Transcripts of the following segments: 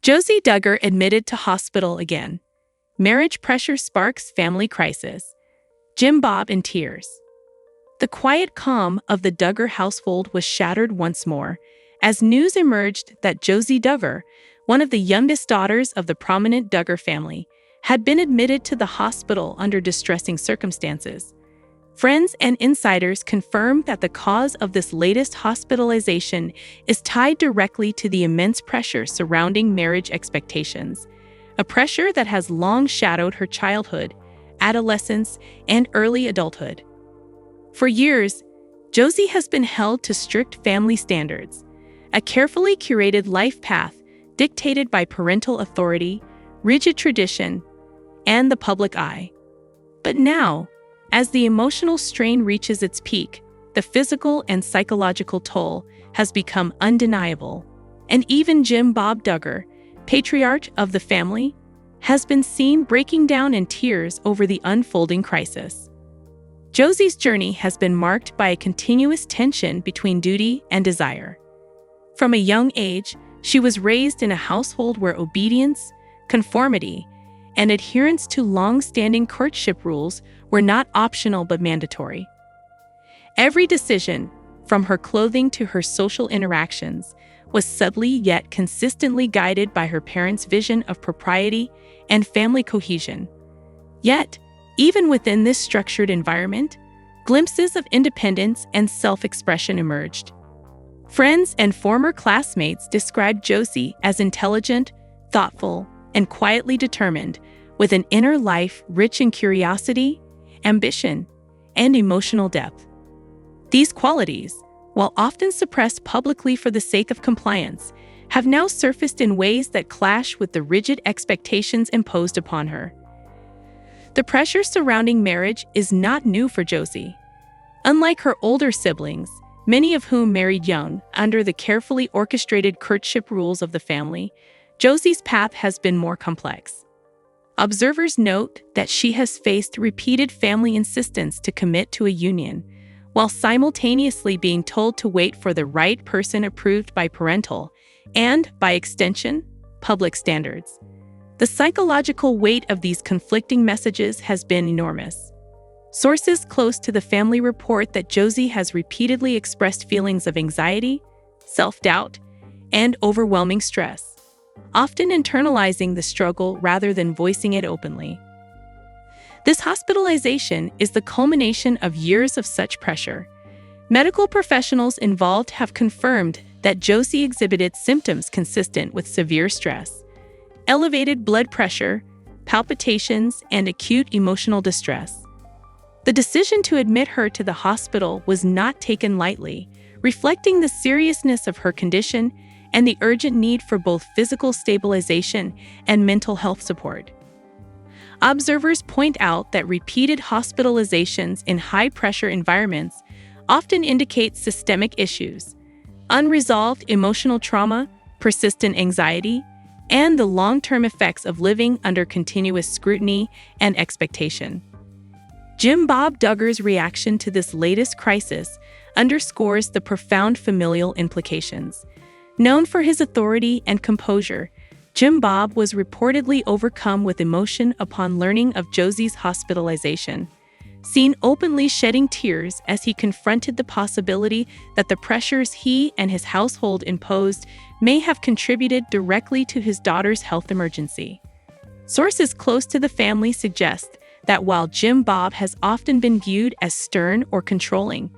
Josie Duggar admitted to hospital again. Marriage pressure sparks family crisis. Jim Bob in tears. The quiet calm of the Duggar household was shattered once more as news emerged that Josie Duggar, one of the youngest daughters of the prominent Duggar family, had been admitted to the hospital under distressing circumstances. Friends and insiders confirmed that the cause of this latest hospitalization is tied directly to the immense pressure surrounding marriage expectations, a pressure that has long shadowed her childhood, adolescence, and early adulthood. For years, Josie has been held to strict family standards, a carefully curated life path dictated by parental authority, rigid tradition, and the public eye. But now, as the emotional strain reaches its peak, the physical and psychological toll has become undeniable, and even Jim Bob Duggar, patriarch of the family, has been seen breaking down in tears over the unfolding crisis. Josie's journey has been marked by a continuous tension between duty and desire. From a young age, she was raised in a household where obedience, conformity, and adherence to long-standing courtship rules were not optional but mandatory. Every decision, from her clothing to her social interactions, was subtly yet consistently guided by her parents' vision of propriety and family cohesion. Yet, even within this structured environment, glimpses of independence and self-expression emerged. Friends and former classmates described Josie as intelligent, thoughtful, and quietly determined, with an inner life rich in curiosity, ambition, and emotional depth. These qualities, while often suppressed publicly for the sake of compliance, have now surfaced in ways that clash with the rigid expectations imposed upon her. The pressure surrounding marriage is not new for Josie. Unlike her older siblings, many of whom married young under the carefully orchestrated courtship rules of the family, Josie's path has been more complex. Observers note that she has faced repeated family insistence to commit to a union, while simultaneously being told to wait for the right person approved by parental and, by extension, public standards. The psychological weight of these conflicting messages has been enormous. Sources close to the family report that Josie has repeatedly expressed feelings of anxiety, self-doubt, and overwhelming stress, often internalizing the struggle rather than voicing it openly. This hospitalization is the culmination of years of such pressure. Medical professionals involved have confirmed that Josie exhibited symptoms consistent with severe stress, elevated blood pressure, palpitations, and acute emotional distress. The decision to admit her to the hospital was not taken lightly, reflecting the seriousness of her condition and the urgent need for both physical stabilization and mental health support. Observers point out that repeated hospitalizations in high-pressure environments often indicate systemic issues, unresolved emotional trauma, persistent anxiety, and the long-term effects of living under continuous scrutiny and expectation. Jim Bob Duggar's reaction to this latest crisis underscores the profound familial implications. Known for his authority and composure, Jim Bob was reportedly overcome with emotion upon learning of Josie's hospitalization, seen openly shedding tears as he confronted the possibility that the pressures he and his household imposed may have contributed directly to his daughter's health emergency. Sources close to the family suggest that while Jim Bob has often been viewed as stern or controlling,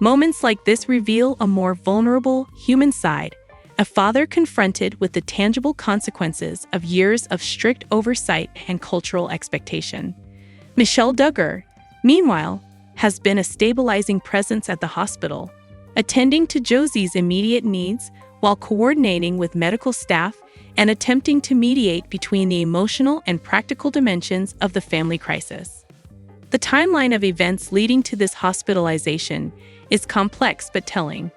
moments like this reveal a more vulnerable human side, a father confronted with the tangible consequences of years of strict oversight and cultural expectation. Michelle Duggar, meanwhile, has been a stabilizing presence at the hospital, attending to Josie's immediate needs while coordinating with medical staff and attempting to mediate between the emotional and practical dimensions of the family crisis. The timeline of events leading to this hospitalization is complex but telling.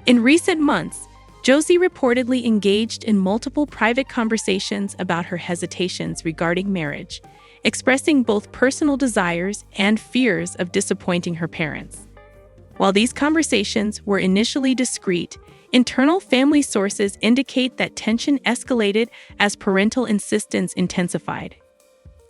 In recent months, Josie reportedly engaged in multiple private conversations about her hesitations regarding marriage, expressing both personal desires and fears of disappointing her parents. While these conversations were initially discreet, Internal family sources indicate that tension escalated as parental insistence intensified.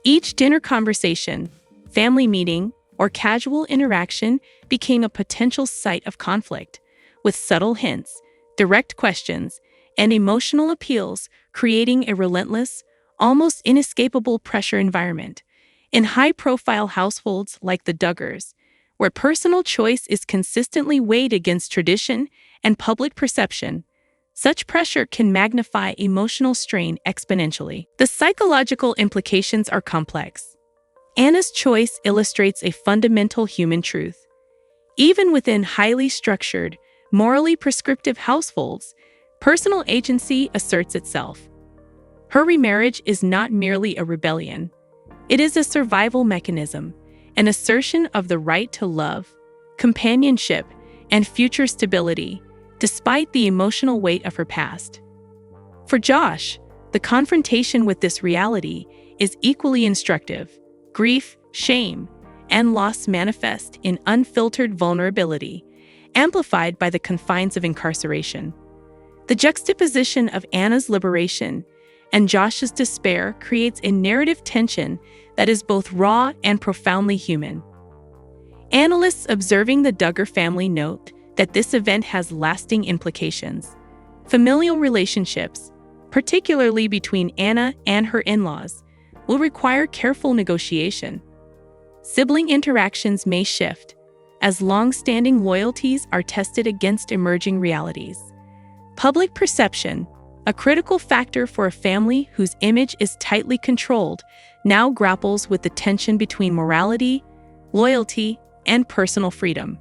Each dinner conversation, family meeting, or casual interaction became a potential site of conflict, with subtle hints, direct questions, and emotional appeals creating a relentless, almost inescapable pressure environment. In high-profile households like the Duggars, where personal choice is consistently weighed against tradition and public perception, such pressure can magnify emotional strain exponentially. The psychological implications are complex. Anna's choice illustrates a fundamental human truth. Even within highly structured, morally prescriptive households, personal agency asserts itself. Her remarriage is not merely a rebellion. It is a survival mechanism, an assertion of the right to love, companionship, and future stability, despite the emotional weight of her past. For Josh, the confrontation with this reality is equally instructive. Grief, shame, and loss manifest in unfiltered vulnerability, amplified by the confines of incarceration. The juxtaposition of Anna's liberation and Josh's despair creates a narrative tension that is both raw and profoundly human. Analysts observing the Duggar family note that this event has lasting implications. Familial relationships, particularly between Anna and her in-laws, will require careful negotiation. Sibling interactions may shift, as long-standing loyalties are tested against emerging realities. Public perception, a critical factor for a family whose image is tightly controlled, now grapples with the tension between morality, loyalty, and personal freedom.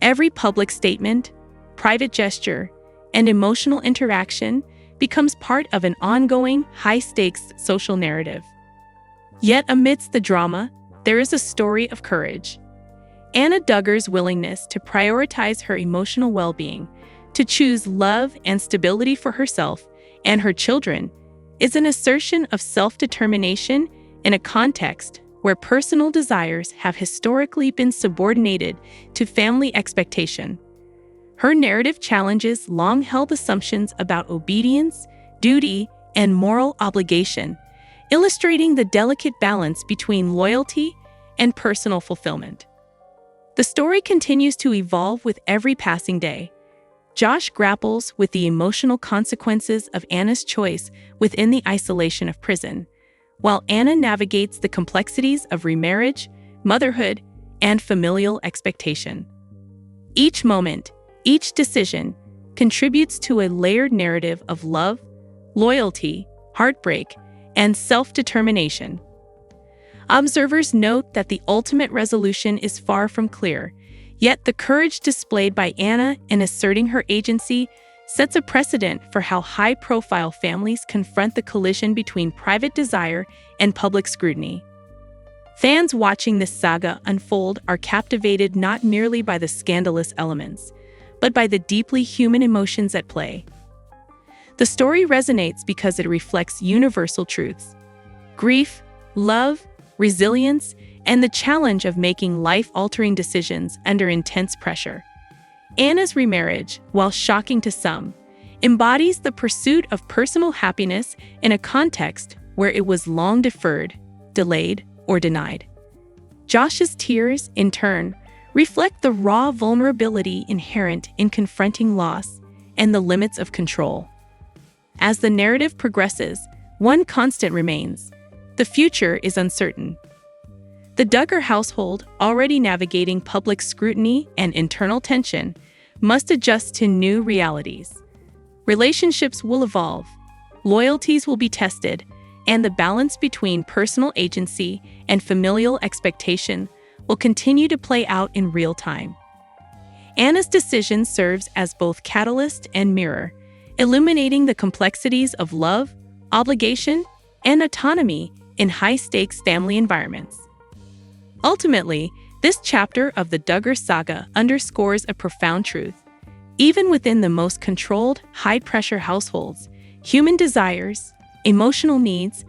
Every public statement, private gesture, and emotional interaction becomes part of an ongoing, high-stakes social narrative. Yet amidst the drama, there is a story of courage. Anna Duggar's willingness to prioritize her emotional well-being, to choose love and stability for herself and her children, is an assertion of self-determination in a context where personal desires have historically been subordinated to family expectation. Her narrative challenges long-held assumptions about obedience, duty, and moral obligation, illustrating the delicate balance between loyalty and personal fulfillment. The story continues to evolve with every passing day. Josh grapples with the emotional consequences of Anna's choice within the isolation of prison, while Anna navigates the complexities of remarriage, motherhood, and familial expectation. Each moment, each decision, contributes to a layered narrative of love, loyalty, heartbreak, and self-determination. Observers note that the ultimate resolution is far from clear, yet the courage displayed by Anna in asserting her agency sets a precedent for how high-profile families confront the collision between private desire and public scrutiny. Fans watching this saga unfold are captivated not merely by the scandalous elements, but by the deeply human emotions at play. The story resonates because it reflects universal truths: grief, love, resilience, and the challenge of making life-altering decisions under intense pressure. Anna's remarriage, while shocking to some, embodies the pursuit of personal happiness in a context where it was long deferred, delayed, or denied. Josh's tears, in turn, reflect the raw vulnerability inherent in confronting loss and the limits of control. As the narrative progresses, one constant remains: the future is uncertain. The Duggar household, already navigating public scrutiny and internal tension, must adjust to new realities. Relationships will evolve, loyalties will be tested, and the balance between personal agency and familial expectation will continue to play out in real time. Anna's decision serves as both catalyst and mirror, illuminating the complexities of love, obligation, and autonomy in high-stakes family environments. Ultimately, this chapter of the Duggar saga underscores a profound truth. Even within the most controlled, high-pressure households, human desires, emotional needs,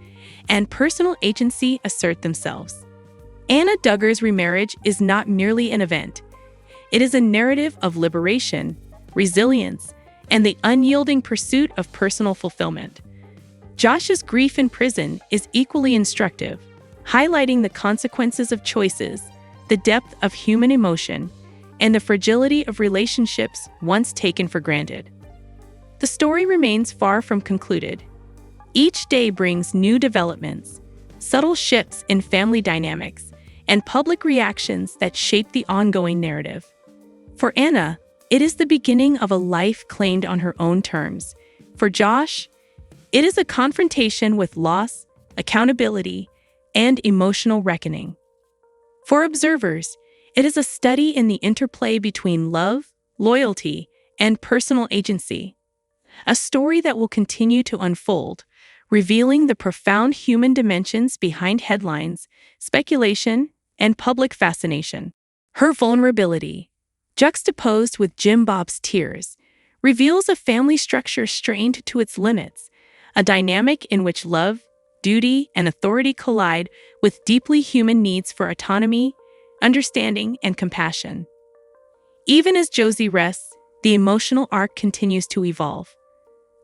and personal agency assert themselves. Anna Duggar's remarriage is not merely an event. It is a narrative of liberation, resilience, and the unyielding pursuit of personal fulfillment. Josh's grief in prison is equally instructive, highlighting the consequences of choices, the depth of human emotion, and the fragility of relationships once taken for granted. The story remains far from concluded. Each day brings new developments, subtle shifts in family dynamics, and public reactions that shape the ongoing narrative. For Anna, it is the beginning of a life claimed on her own terms. For Josh, it is a confrontation with loss, accountability, and emotional reckoning. For observers, it is a study in the interplay between love, loyalty, and personal agency. A story that will continue to unfold, revealing the profound human dimensions behind headlines, speculation, and public fascination. Her vulnerability, juxtaposed with Jim Bob's tears, reveals a family structure strained to its limits, a dynamic in which love, duty, and authority collide with deeply human needs for autonomy, understanding, and compassion. Even as Josie rests, the emotional arc continues to evolve.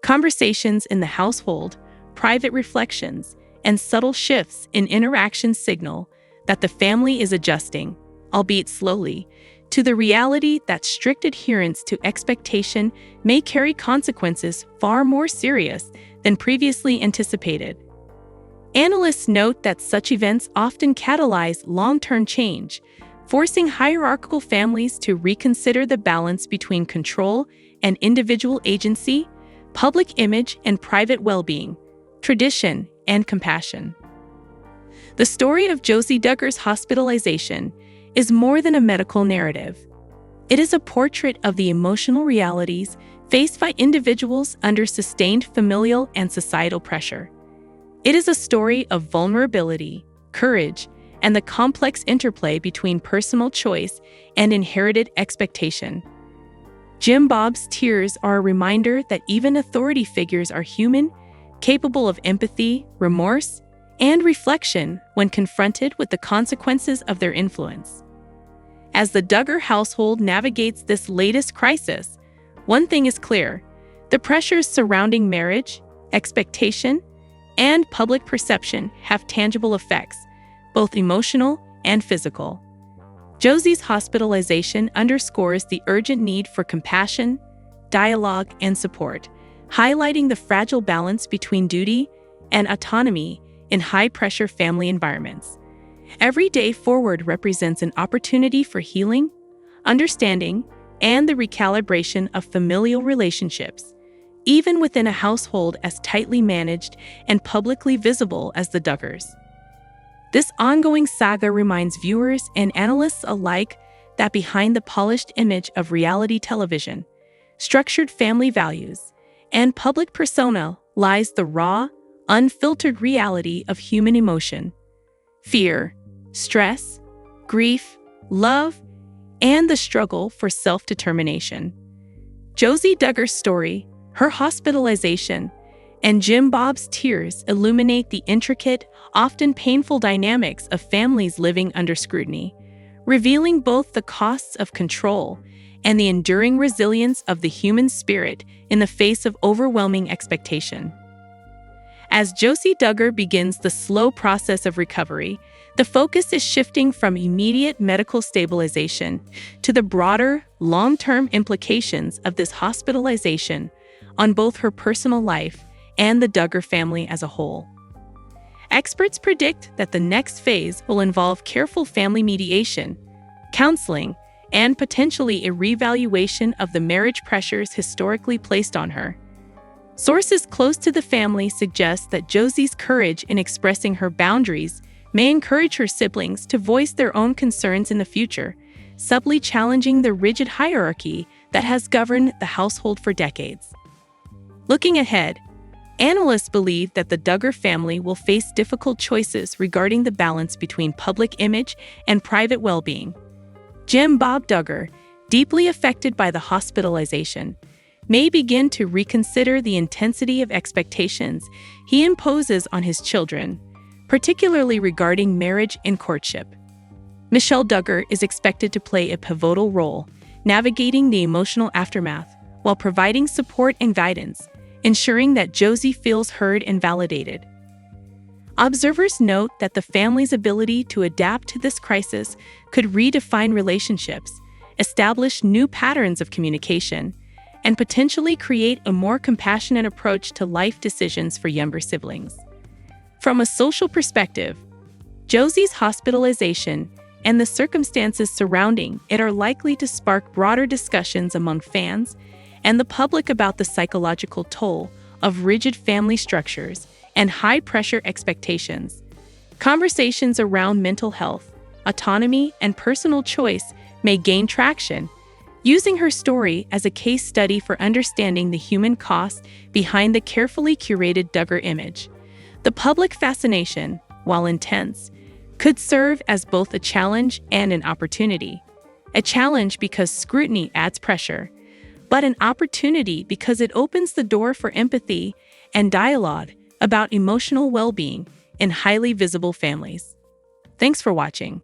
Conversations in the household, private reflections, and subtle shifts in interaction signal that the family is adjusting, albeit slowly, to the reality that strict adherence to expectation may carry consequences far more serious than previously anticipated. Analysts note that such events often catalyze long-term change, forcing hierarchical families to reconsider the balance between control and individual agency, public image and private well-being, tradition and compassion. The story of Josie Duggar's hospitalization is more than a medical narrative. It is a portrait of the emotional realities faced by individuals under sustained familial and societal pressure. It is a story of vulnerability, courage, and the complex interplay between personal choice and inherited expectation. Jim Bob's tears are a reminder that even authority figures are human, capable of empathy, remorse, and reflection when confronted with the consequences of their influence. As the Duggar household navigates this latest crisis, one thing is clear: the pressures surrounding marriage, expectation, and public perception have tangible effects, both emotional and physical. Josie's hospitalization underscores the urgent need for compassion, dialogue, and support, highlighting the fragile balance between duty and autonomy in high-pressure family environments. Every day forward represents an opportunity for healing, understanding, and the recalibration of familial relationships, even within a household as tightly managed and publicly visible as the Duggars. This ongoing saga reminds viewers and analysts alike that behind the polished image of reality television, structured family values, and public persona lies the raw, unfiltered reality of human emotion, fear, stress, grief, love, and the struggle for self-determination. Josie Duggar's story, her hospitalization, and Jim Bob's tears illuminate the intricate, often painful dynamics of families living under scrutiny, revealing both the costs of control and the enduring resilience of the human spirit in the face of overwhelming expectation. As Josie Duggar begins the slow process of recovery, the focus is shifting from immediate medical stabilization to the broader, long-term implications of this hospitalization on both her personal life and the Duggar family as a whole. Experts predict that the next phase will involve careful family mediation, counseling, and potentially a reevaluation of the marriage pressures historically placed on her. Sources close to the family suggest that Josie's courage in expressing her boundaries may encourage her siblings to voice their own concerns in the future, subtly challenging the rigid hierarchy that has governed the household for decades. Looking ahead, analysts believe that the Duggar family will face difficult choices regarding the balance between public image and private well-being. Bob Duggar, deeply affected by the hospitalization, may begin to reconsider the intensity of expectations he imposes on his children, particularly regarding marriage and courtship. Michelle Duggar is expected to play a pivotal role, navigating the emotional aftermath while providing support and guidance, ensuring that Josie feels heard and validated. Observers note that the family's ability to adapt to this crisis could redefine relationships, establish new patterns of communication, and potentially create a more compassionate approach to life decisions for younger siblings. From a social perspective, Josie's hospitalization and the circumstances surrounding it are likely to spark broader discussions among fans and the public about the psychological toll of rigid family structures and high-pressure expectations. Conversations around mental health, autonomy, and personal choice may gain traction, using her story as a case study for understanding the human cost behind the carefully curated Duggar image. The public fascination, while intense, could serve as both a challenge and an opportunity. A challenge because scrutiny adds pressure, but an opportunity because it opens the door for empathy and dialogue about emotional well-being in highly visible families. Thanks for watching.